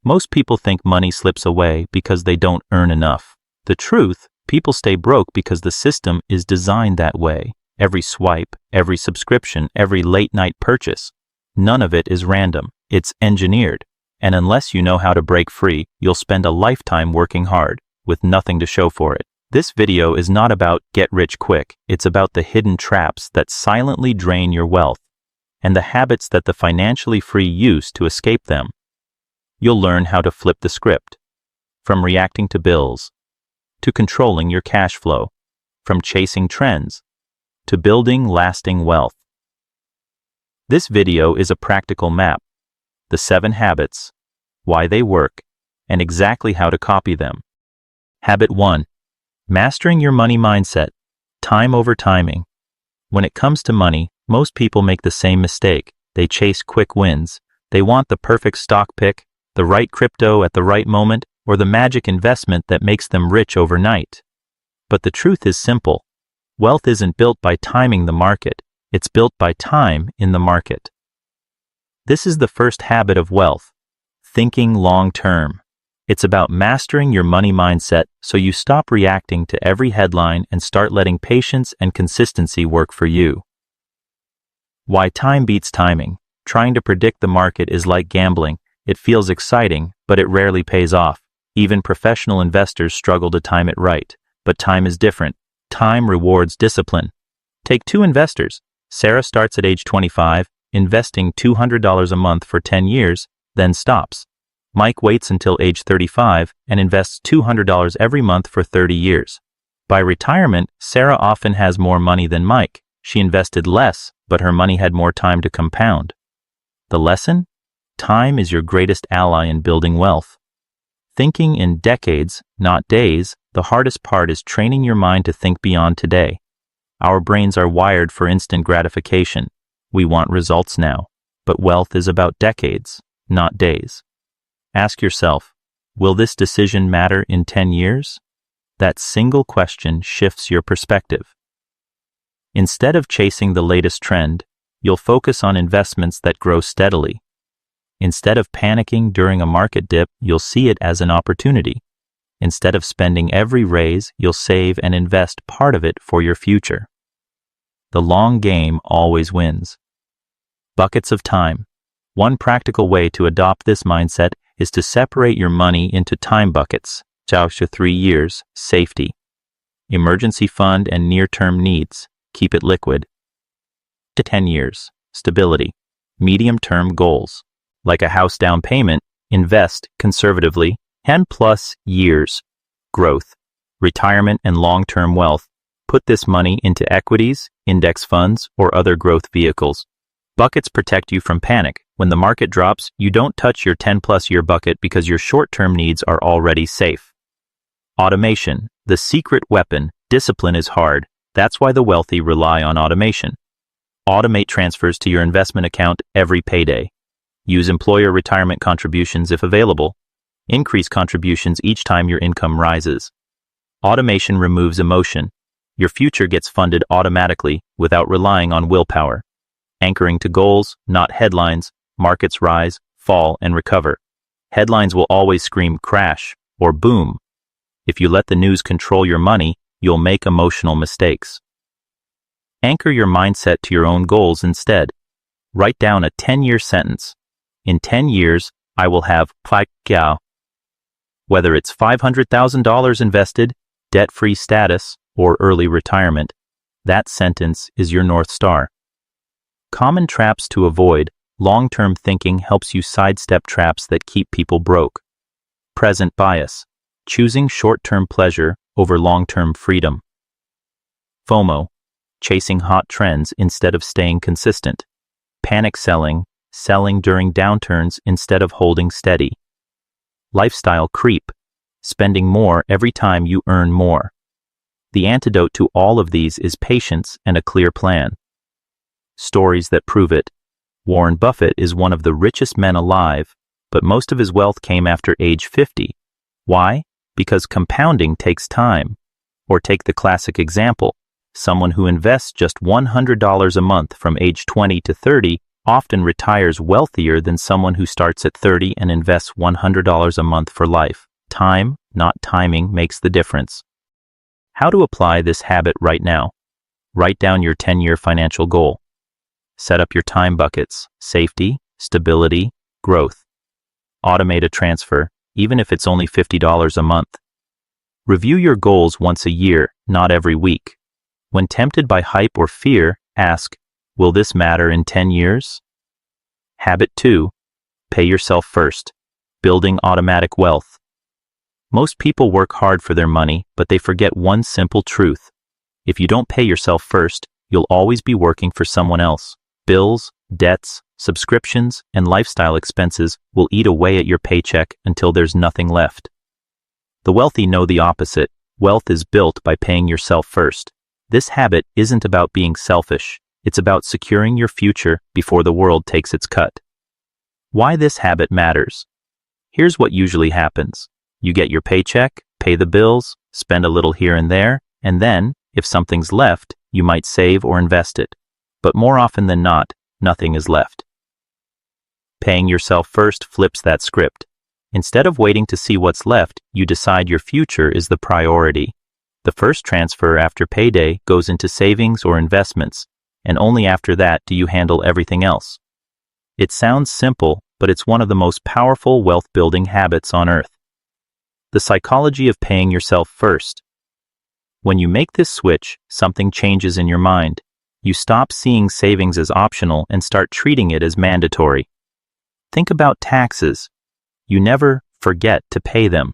Most people think money slips away because they don't earn enough. The truth, people stay broke because the system is designed that way. Every swipe, every subscription, every late-night purchase. None of it is random. It's engineered. And unless you know how to break free, you'll spend a lifetime working hard, with nothing to show for it. This video is not about get rich quick. It's about the hidden traps that silently drain your wealth, and the habits that the financially free use to escape them. You'll learn how to flip the script. From reacting to bills, to controlling your cash flow, from chasing trends, to building lasting wealth. This video is a practical map. The 7 habits, why they work, and exactly how to copy them. Habit 1. Mastering your money mindset. Time over timing. When it comes to money, most people make the same mistake. They chase quick wins. They want the perfect stock pick, the right crypto at the right moment, or the magic investment that makes them rich overnight. But the truth is simple. Wealth isn't built by timing the market. It's built by time in the market. This is the first habit of wealth. Thinking long-term. It's about mastering your money mindset so you stop reacting to every headline and start letting patience and consistency work for you. Why time beats timing. Trying to predict the market is like gambling. It feels exciting, but it rarely pays off. Even professional investors struggle to time it right. But time is different. Time rewards discipline. Take 2 investors. Sarah starts at age 25, investing $200 a month for 10 years, then stops. Mike waits until age 35 and invests $200 every month for 30 years. By retirement, Sarah often has more money than Mike. She invested less, but her money had more time to compound. The lesson? Time is your greatest ally in building wealth. Thinking in decades, not days, the hardest part is training your mind to think beyond today. Our brains are wired for instant gratification. We want results now. But wealth is about decades, not days. Ask yourself, will this decision matter in 10 years? That single question shifts your perspective. Instead of chasing the latest trend, you'll focus on investments that grow steadily. Instead of panicking during a market dip, you'll see it as an opportunity. Instead of spending every raise, you'll save and invest part of it for your future. The long game always wins. Buckets of time. One practical way to adopt this mindset is to separate your money into time buckets. 3 years, safety. Emergency fund and near-term needs, keep it liquid. To 10 years, stability. Medium-term goals. Like a house down payment, invest conservatively. 10+ years, growth. Retirement and long-term wealth. Put this money into equities, index funds, or other growth vehicles. Buckets protect you from panic. When the market drops, you don't touch your 10+ year bucket because your short-term needs are already safe. Automation, the secret weapon. Discipline is hard. That's why the wealthy rely on automation. Automate transfers to your investment account every payday. Use employer retirement contributions if available. Increase contributions each time your income rises. Automation removes emotion. Your future gets funded automatically without relying on willpower. Anchoring to goals, not headlines. Markets rise, fall, and recover. Headlines will always scream crash or boom. If you let the news control your money, you'll make emotional mistakes. Anchor your mindset to your own goals instead. Write down a 10-year sentence. In 10 years, I will have +. Whether it's $500,000 invested, debt-free status, or early retirement, that sentence is your North Star. Common traps to avoid. Long-term thinking helps you sidestep traps that keep people broke. Present bias. Choosing short-term pleasure over long-term freedom. FOMO. Chasing hot trends instead of staying consistent. Panic selling. Selling during downturns instead of holding steady. Lifestyle creep. Spending more every time you earn more. The antidote to all of these is patience and a clear plan. Stories that prove it. Warren Buffett is one of the richest men alive, but most of his wealth came after age 50. Why? Because compounding takes time. Or take the classic example, someone who invests just $100 a month from age 20 to 30 often retires wealthier than someone who starts at 30 and invests $100 a month for life. Time, not timing, makes the difference. How to apply this habit right now? Write down your 10-year financial goal. Set up your time buckets: safety, stability, growth. Automate a transfer, even if it's only $50 a month. Review your goals once a year, not every week. When tempted by hype or fear, ask, will this matter in 10 years? Habit 2. Pay yourself first. Building automatic wealth. Most people work hard for their money, but they forget one simple truth. If you don't pay yourself first, you'll always be working for someone else. Bills, debts, subscriptions, and lifestyle expenses will eat away at your paycheck until there's nothing left. The wealthy know the opposite. Wealth is built by paying yourself first. This habit isn't about being selfish. It's about securing your future before the world takes its cut. Why this habit matters? Here's what usually happens. You get your paycheck, pay the bills, spend a little here and there, and then, if something's left, you might save or invest it. But more often than not, nothing is left. Paying yourself first flips that script. Instead of waiting to see what's left, you decide your future is the priority. The first transfer after payday goes into savings or investments, and only after that do you handle everything else. It sounds simple, but it's one of the most powerful wealth-building habits on earth. The psychology of paying yourself first. When you make this switch, something changes in your mind. You stop seeing savings as optional and start treating it as mandatory. Think about taxes. You never forget to pay them.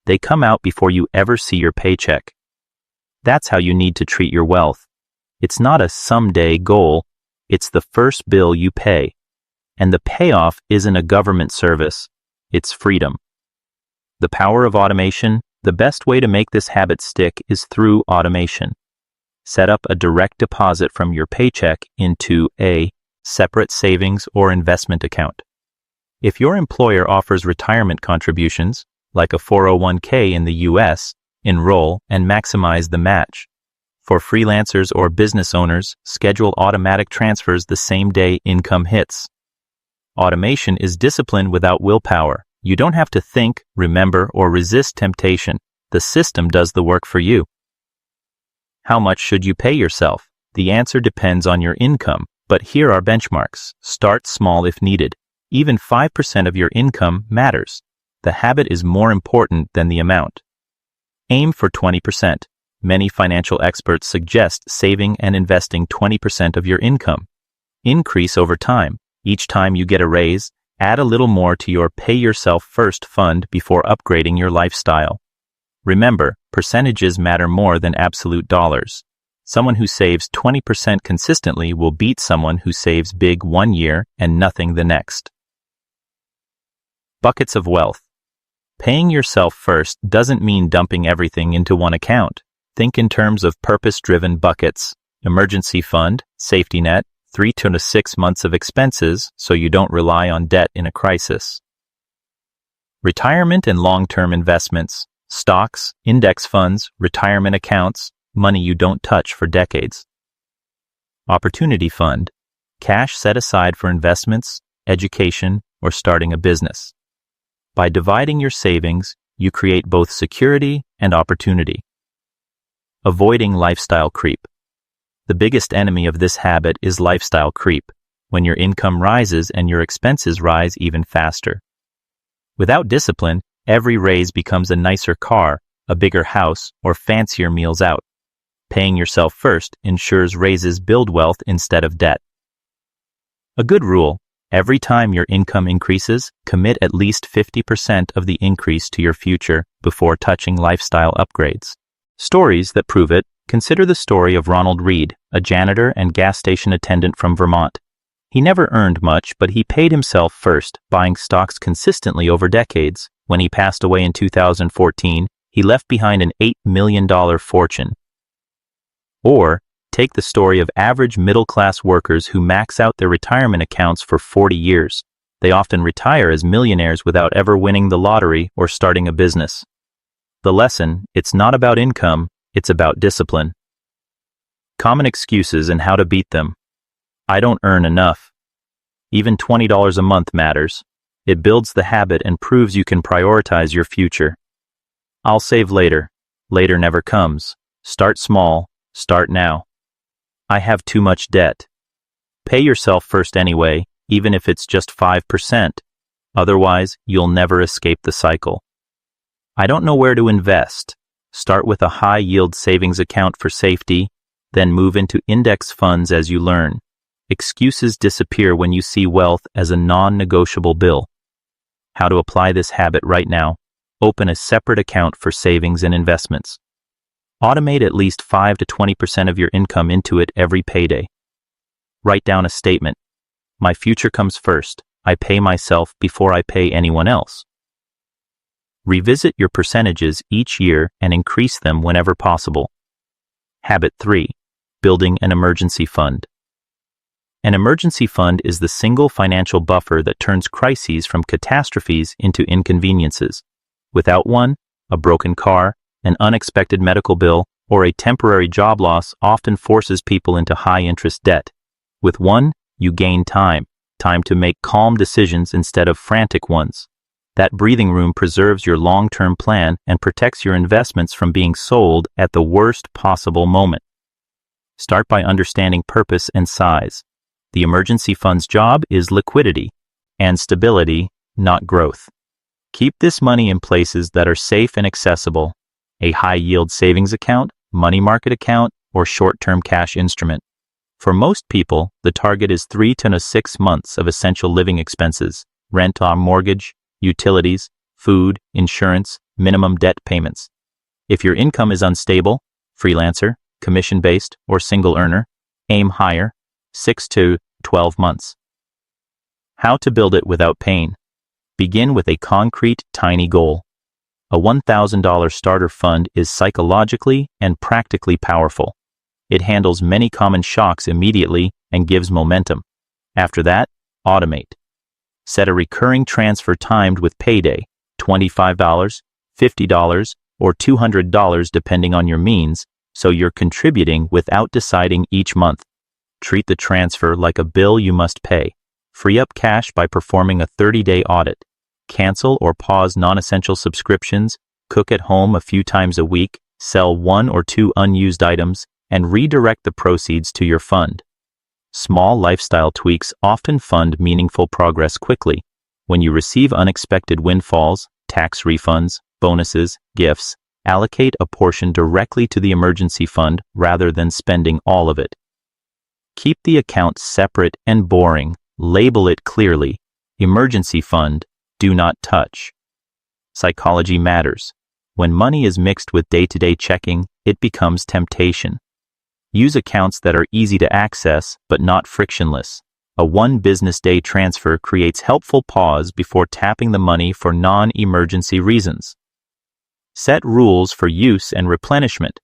They come out before you ever see your paycheck. That's how you need to treat your wealth. It's not a someday goal, it's the first bill you pay. And the payoff isn't a government service, it's freedom. The power of automation. The best way to make this habit stick is through automation. Set up a direct deposit from your paycheck into a separate savings or investment account. If your employer offers retirement contributions, like a 401k in the US, enroll and maximize the match. For freelancers or business owners, schedule automatic transfers the same day income hits. Automation is discipline without willpower. You don't have to think, remember, or resist temptation. The system does the work for you. How much should you pay yourself? The answer depends on your income, but here are benchmarks. Start small if needed. Even 5% of your income matters. The habit is more important than the amount. Aim for 20%. Many financial experts suggest saving and investing 20% of your income. Increase over time. Each time you get a raise, add a little more to your Pay Yourself First fund before upgrading your lifestyle. Remember, percentages matter more than absolute dollars. Someone who saves 20% consistently will beat someone who saves big one year and nothing the next. Buckets of wealth. Paying yourself first doesn't mean dumping everything into one account. Think in terms of purpose-driven buckets: emergency fund, safety net, 3 to 6 months of expenses so you don't rely on debt in a crisis. Retirement and long-term investments, stocks, index funds, retirement accounts, money you don't touch for decades. Opportunity fund, cash set aside for investments, education, or starting a business. By dividing your savings, you create both security and opportunity. Avoiding lifestyle creep. The biggest enemy of this habit is lifestyle creep, when your income rises and your expenses rise even faster. Without discipline, every raise becomes a nicer car, a bigger house, or fancier meals out. Paying yourself first ensures raises build wealth instead of debt. A good rule: every time your income increases, commit at least 50% of the increase to your future before touching lifestyle upgrades. Stories that prove it. Consider the story of Ronald Reed, a janitor and gas station attendant from Vermont. He never earned much, but he paid himself first, buying stocks consistently over decades. When he passed away in 2014, he left behind an $8 million fortune. Or, take the story of average middle-class workers who max out their retirement accounts for 40 years. They often retire as millionaires without ever winning the lottery or starting a business. The lesson: it's not about income, it's about discipline. Common excuses and how to beat them. I don't earn enough. Even $20 a month matters. It builds the habit and proves you can prioritize your future. I'll save later. Later never comes. Start small. Start now. I have too much debt. Pay yourself first anyway, even if it's just 5%. Otherwise, you'll never escape the cycle. I don't know where to invest. Start with a high-yield savings account for safety, then move into index funds as you learn. Excuses disappear when you see wealth as a non-negotiable bill. How to apply this habit right now? Open a separate account for savings and investments. Automate at least 5 to 20% of your income into it every payday. Write down a statement. My future comes first. I pay myself before I pay anyone else. Revisit your percentages each year and increase them whenever possible. Habit 3. Building an emergency fund. An emergency fund is the single financial buffer that turns crises from catastrophes into inconveniences. Without one, a broken car, an unexpected medical bill, or a temporary job loss often forces people into high-interest debt. With one, you gain time to make calm decisions instead of frantic ones. That breathing room preserves your long-term plan and protects your investments from being sold at the worst possible moment. Start by understanding purpose and size. The emergency fund's job is liquidity and stability, not growth. Keep this money in places that are safe and accessible. A high-yield savings account, money market account, or short-term cash instrument. For most people, the target is 3 to 6 months of essential living expenses, rent or mortgage, utilities, food, insurance, minimum debt payments. If your income is unstable, freelancer, commission-based, or single earner, aim higher, 6 to 12 months. How to build it without pain. Begin with a concrete, tiny goal. A $1,000 starter fund is psychologically and practically powerful. It handles many common shocks immediately and gives momentum. After that, automate. Set a recurring transfer timed with payday, $25, $50, or $200 depending on your means, so you're contributing without deciding each month. Treat the transfer like a bill you must pay. Free up cash by performing a 30-day audit. Cancel or pause non-essential subscriptions, cook at home a few times a week, sell 1 or 2 unused items, and redirect the proceeds to your fund. Small lifestyle tweaks often fund meaningful progress quickly. When you receive unexpected windfalls, tax refunds, bonuses, gifts, allocate a portion directly to the emergency fund rather than spending all of it. Keep the account separate and boring. Label it clearly. Emergency fund, do not touch. Psychology matters. When money is mixed with day-to-day checking, it becomes temptation. Use accounts that are easy to access but not frictionless. A 1 business day transfer creates helpful pause before tapping the money for non-emergency reasons. Set rules for use and replenishment.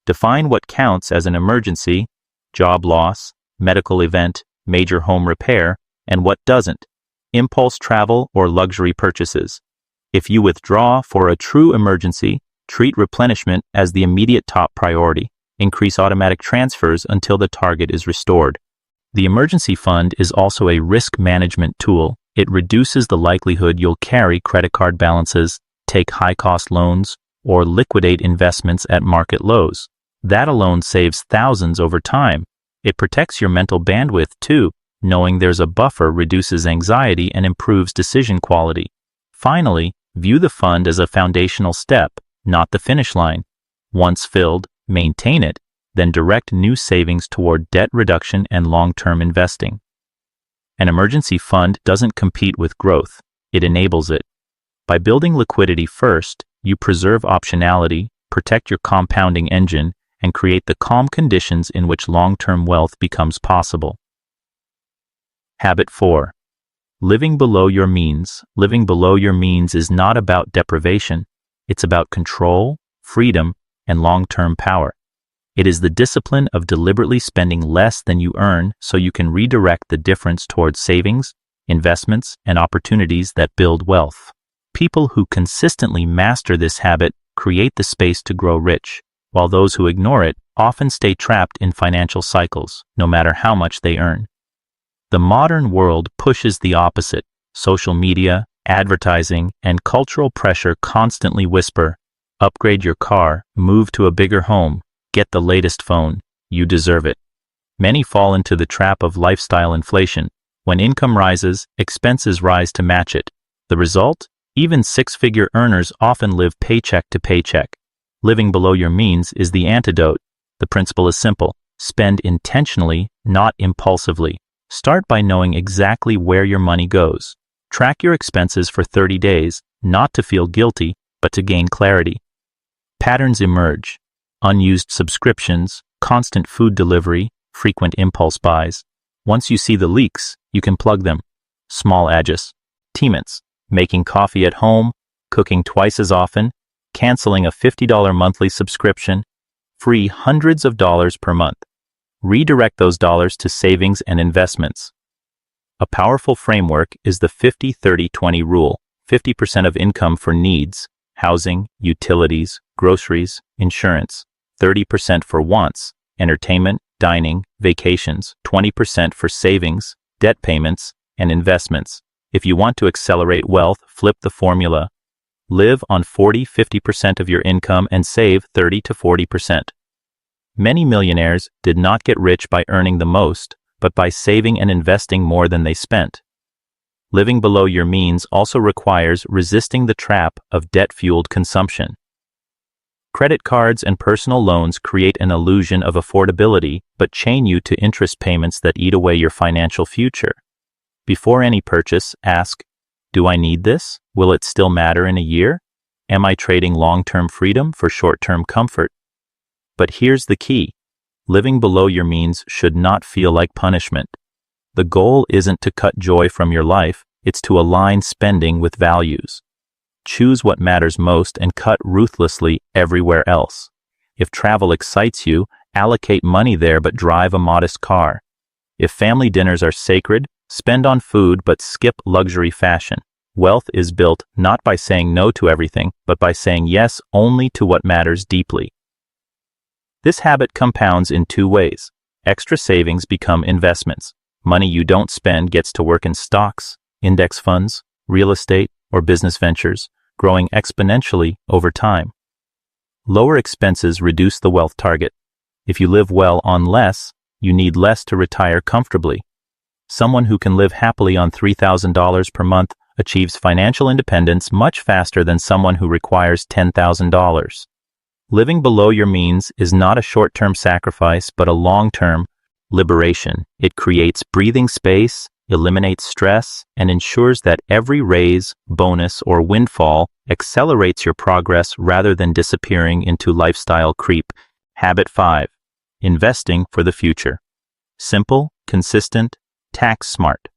Define what counts as an emergency, job loss, medical event, major home repair, and what doesn't, impulse travel or luxury purchases. If you withdraw for a true emergency, treat replenishment as the immediate top priority. Increase automatic transfers until the target is restored. The emergency fund is also a risk management tool. It reduces the likelihood you'll carry credit card balances, take high-cost loans, or liquidate investments at market lows. That alone saves thousands over time. It protects your mental bandwidth too. Knowing there's a buffer reduces anxiety and improves decision quality. Finally, view the fund as a foundational step, not the finish line. Once filled, maintain it, then direct new savings toward debt reduction and long-term investing. An emergency fund doesn't compete with growth, it enables it. By building liquidity first, you preserve optionality, protect your compounding engine, and create the calm conditions in which long-term wealth becomes possible. Habit 4. Living below your means. Living below your means is not about deprivation. It's about control, freedom, and long-term power. It is the discipline of deliberately spending less than you earn so you can redirect the difference towards savings, investments, and opportunities that build wealth. People who consistently master this habit create the space to grow rich, while those who ignore it often stay trapped in financial cycles, no matter how much they earn. The modern world pushes the opposite. Social media, advertising, and cultural pressure constantly whisper, upgrade your car, move to a bigger home, get the latest phone, you deserve it. Many fall into the trap of lifestyle inflation. When income rises, expenses rise to match it. The result? Even six-figure earners often live paycheck to paycheck. Living below your means is the antidote. The principle is simple. Spend intentionally, not impulsively. Start by knowing exactly where your money goes. Track your expenses for 30 days, not to feel guilty, but to gain clarity. Patterns emerge. Unused subscriptions, constant food delivery, frequent impulse buys. Once you see the leaks, you can plug them. Small adjustments. Making coffee at home, cooking twice as often, canceling a $50 monthly subscription, free hundreds of dollars per month. Redirect those dollars to savings and investments. A powerful framework is the 50-30-20 rule. 50% of income for needs, housing, utilities, groceries, insurance. 30% for wants, entertainment, dining, vacations. 20% for savings, debt payments, and investments. If you want to accelerate wealth, flip the formula. Live on 40-50% of your income and save 30-40%. Many millionaires did not get rich by earning the most, but by saving and investing more than they spent. Living below your means also requires resisting the trap of debt-fueled consumption. Credit cards and personal loans create an illusion of affordability, but chain you to interest payments that eat away your financial future. Before any purchase, ask, do I need this? Will it still matter in a year? Am I trading long-term freedom for short-term comfort? But here's the key. Living below your means should not feel like punishment. The goal isn't to cut joy from your life, it's to align spending with values. Choose what matters most and cut ruthlessly everywhere else. If travel excites you, allocate money there but drive a modest car. If family dinners are sacred, spend on food but skip luxury fashion. Wealth is built not by saying no to everything, but by saying yes only to what matters deeply. This habit compounds in two ways. Extra savings become investments. Money you don't spend gets to work in stocks, index funds, real estate, or business ventures, growing exponentially over time. Lower expenses reduce the wealth target. If you live well on less, you need less to retire comfortably. Someone who can live happily on $3,000 per month achieves financial independence much faster than someone who requires $10,000. Living below your means is not a short-term sacrifice, but a long-term liberation. It creates breathing space, eliminates stress, and ensures that every raise, bonus, or windfall accelerates your progress rather than disappearing into lifestyle creep. Habit 5. Investing for the future. Simple, consistent, tax smart.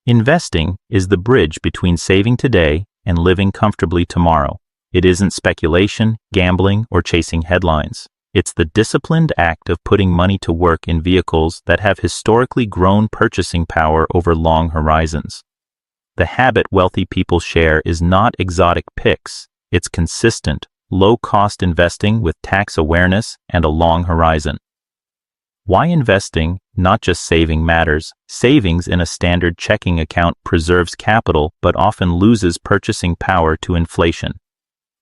Investing is the bridge between saving today and living comfortably tomorrow. It isn't speculation, gambling, or chasing headlines. It's the disciplined act of putting money to work in vehicles that have historically grown purchasing power over long horizons. The habit wealthy people share is not exotic picks. It's consistent, low-cost investing with tax awareness and a long horizon. Why investing, not just saving, matters? Savings in a standard checking account preserves capital but often loses purchasing power to inflation.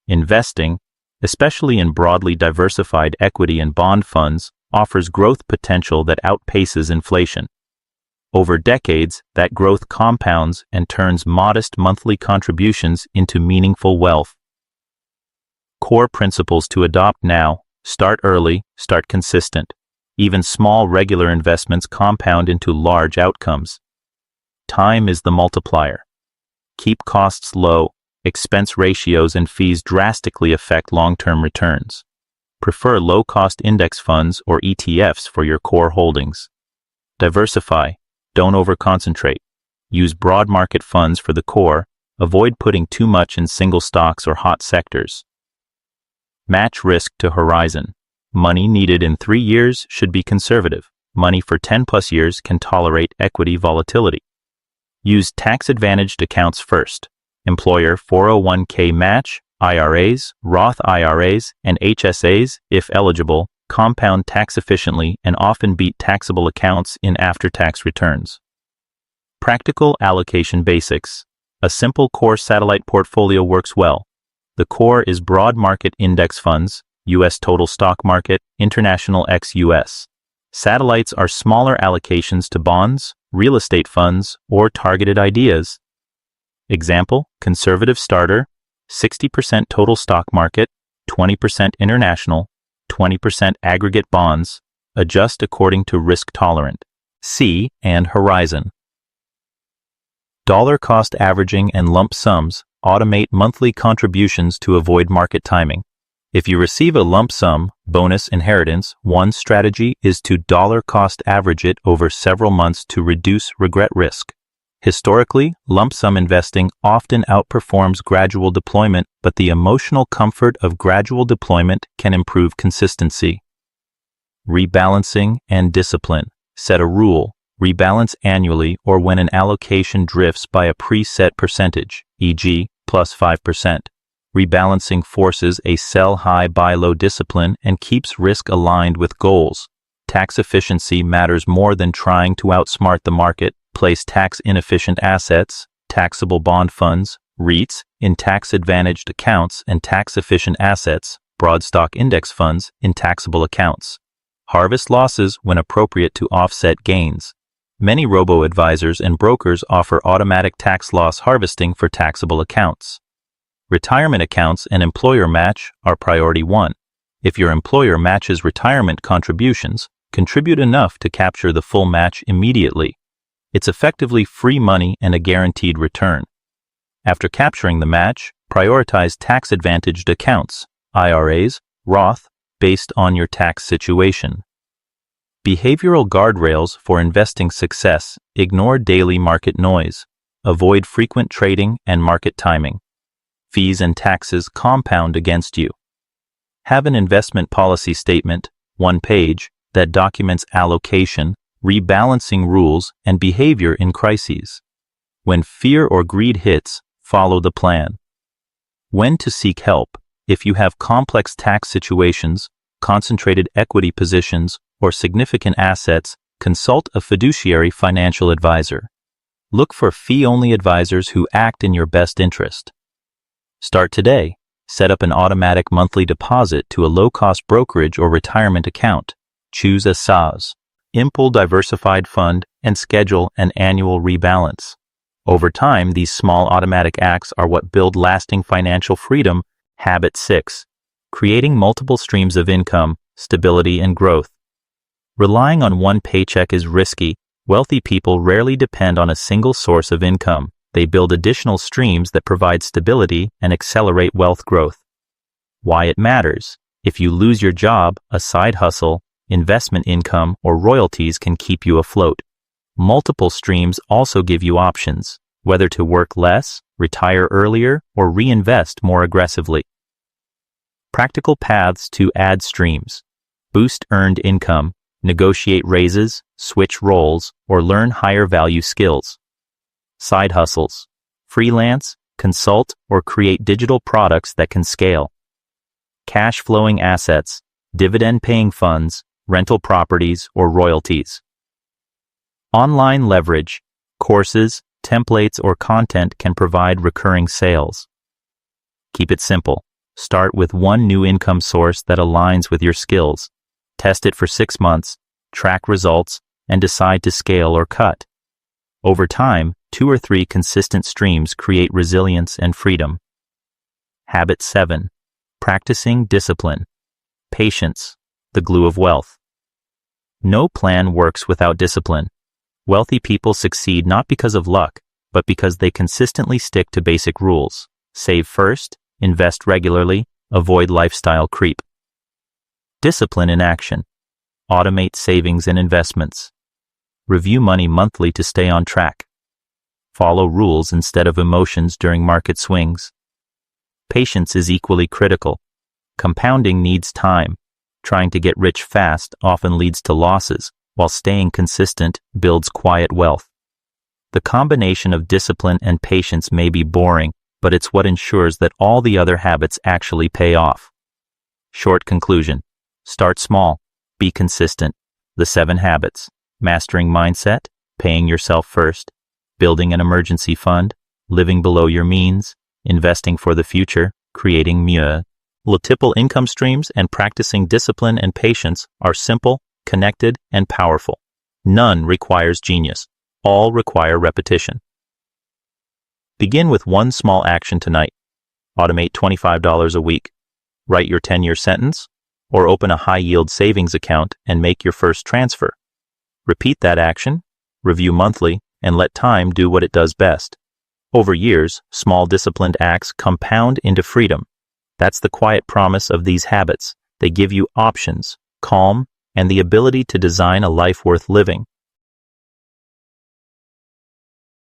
Investing, especially in broadly diversified equity and bond funds, offers growth potential that outpaces inflation. Over decades, that growth compounds and turns modest monthly contributions into meaningful wealth. Core principles to adopt now: start early, start consistent. Even small regular investments compound into large outcomes. Time is the multiplier. Keep costs low. Expense ratios and fees drastically affect long-term returns. Prefer low-cost index funds or ETFs for your core holdings. Diversify. Don't overconcentrate. Use broad market funds for the core. Avoid putting too much in single stocks or hot sectors. Match risk to horizon. Money needed in 3 years should be conservative. Money for 10+ years can tolerate equity volatility. Use tax-advantaged accounts first. Employer 401k match, IRAs, Roth IRAs, and HSAs, if eligible, compound tax efficiently and often beat taxable accounts in after-tax returns. Practical allocation basics. A simple core satellite portfolio works well. The core is broad market index funds, U.S. total stock market, international ex-U.S. Satellites are smaller allocations to bonds, real estate funds, or targeted ideas. Example, conservative starter, 60% total stock market, 20% international, 20% aggregate bonds, adjust according to risk tolerant. C and horizon. Dollar cost averaging and lump sums automate monthly contributions to avoid market timing. If you receive a lump sum, bonus inheritance, one strategy is to dollar cost average it over several months to reduce regret risk. Historically, lump sum investing often outperforms gradual deployment, but the emotional comfort of gradual deployment can improve consistency. Rebalancing and discipline. Set a rule. Rebalance annually or when an allocation drifts by a preset percentage, e.g., plus 5%. Rebalancing forces a sell high, buy low discipline and keeps risk aligned with goals. Tax efficiency matters more than trying to outsmart the market. Place tax inefficient assets, taxable bond funds, REITs, in tax advantaged accounts and tax efficient assets, broad stock index funds, in taxable accounts. Harvest losses when appropriate to offset gains. Many robo-advisors and brokers offer automatic tax loss harvesting for taxable accounts. Retirement accounts and employer match are priority 1. If your employer matches retirement contributions, contribute enough to capture the full match immediately. It's effectively free money and a guaranteed return. After capturing the match, prioritize tax-advantaged accounts, IRAs, Roth, based on your tax situation. Behavioral guardrails for investing success. Ignore daily market noise. Avoid frequent trading and market timing. Fees and taxes compound against you. Have an investment policy statement, 1 page, that documents allocation, rebalancing rules, and behavior in crises. When fear or greed hits, follow the plan. When to seek help. If you have complex tax situations, concentrated equity positions, or significant assets, consult a fiduciary financial advisor. Look for fee-only advisors who act in your best interest. Start today. Set up an automatic monthly deposit to a low-cost brokerage or retirement account. Choose a SAS, Impul diversified fund, and schedule an annual rebalance. Over time, these small automatic acts are what build lasting financial freedom. Habit 6. Creating multiple streams of income, stability, and growth. Relying on one paycheck is risky. Wealthy people rarely depend on a single source of income. They build additional streams that provide stability and accelerate wealth growth. Why it matters. If you lose your job, a side hustle, investment income, or royalties can keep you afloat. Multiple streams also give you options, whether to work less, retire earlier, or reinvest more aggressively. Practical paths to add streams. Boost earned income, negotiate raises, switch roles, or learn higher value skills. Side hustles. Freelance, consult, or create digital products that can scale. Cash flowing assets, dividend paying funds, rental properties, or royalties. Online leverage. Courses, templates, or content can provide recurring sales. Keep it simple. Start with one new income source that aligns with your skills. Test it for 6 months, track results, and decide to scale or cut. Over time, 2 or 3 consistent streams create resilience and freedom. Habit 7. Practicing discipline. Patience, the glue of wealth. No plan works without discipline. Wealthy people succeed not because of luck, but because they consistently stick to basic rules. Save first, invest regularly, avoid lifestyle creep. Discipline in action. Automate savings and investments. Review money monthly to stay on track. Follow rules instead of emotions during market swings. Patience is equally critical. Compounding needs time. Trying to get rich fast often leads to losses, while staying consistent builds quiet wealth. The combination of discipline and patience may be boring, but it's what ensures that all the other habits actually pay off. Short conclusion. Start small. Be consistent. The 7 habits: mastering mindset, paying yourself first, building an emergency fund, living below your means, investing for the future, creating multiple income streams, and practicing discipline and patience are simple, connected, and powerful. None requires genius. All require repetition. Begin with one small action tonight. Automate $25 a week. Write your 10-year sentence, or open a high-yield savings account and make your first transfer. Repeat that action, review monthly, and let time do what it does best. Over years, small disciplined acts compound into freedom. That's the quiet promise of these habits. They give you options, calm, and the ability to design a life worth living.